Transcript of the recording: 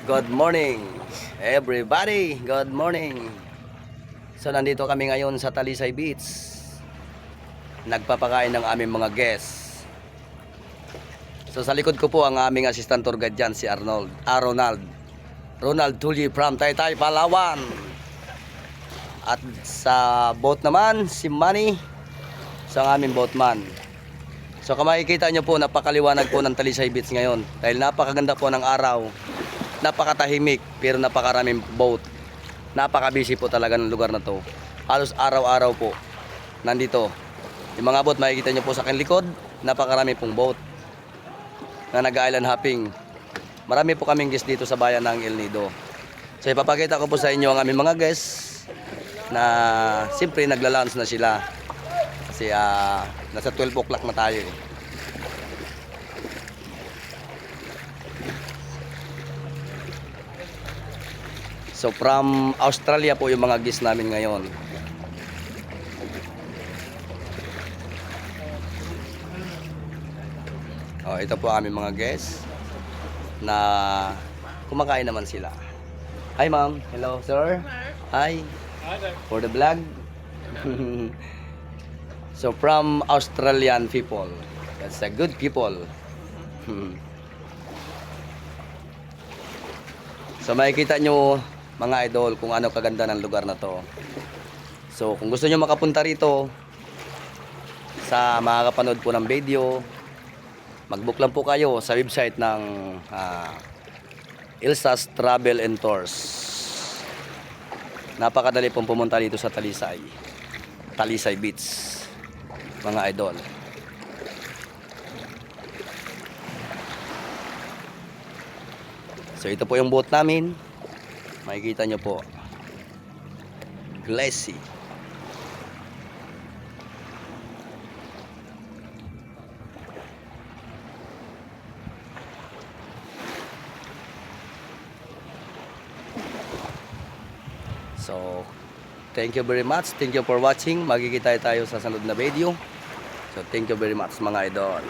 Good morning, everybody. Good morning. So nandito kami ngayon sa Talisay Beach. Nagpapakain ng aming mga guests. So sa likod ko po ang aming assistant tour guide dyan, si Ronald Tully from Taytay, Palawan. At sa boat naman, si Manny, sa aming boatman. So kung makikita nyo po, napakaliwanag po ng Talisay Beach ngayon. Dahil napakaganda po ng araw. Napakatahimik, pero napakaraming boat. Napaka-busy po talaga ng lugar na to. Halos araw-araw po nandito. Yung mga boat makikita nyo po sa akin likod, napakarami pong boat na nag-island hopping. Marami po kaming guests dito sa bayan ng El Nido. So ipapakita ko po sa inyo ang aming mga guests na siyempre nagla-lunch na sila. Kasi nasa 12 o'clock na tayo eh. So from Australia po yung mga guests namin ngayon. Oh, ito po aming mga guests na kumakain naman sila. Hi ma'am, hello sir. Hi. For the vlog. So from Australian people. That's a good people. So makikita nyo mga idol kung ano kaganda ng lugar na to. So kung gusto nyo makapunta rito sa makakapanood po ng video, mag-book lang po kayo sa website ng Ilsa's Travel and Tours. Napakadali pong pumunta dito sa Talisay Beach, mga idol. So ito po yung boat namin. Makikita nyo po, glassy. So thank you very much. Thank you for watching. Magkikita tayo sa sunod na video. So thank you very much mga idol.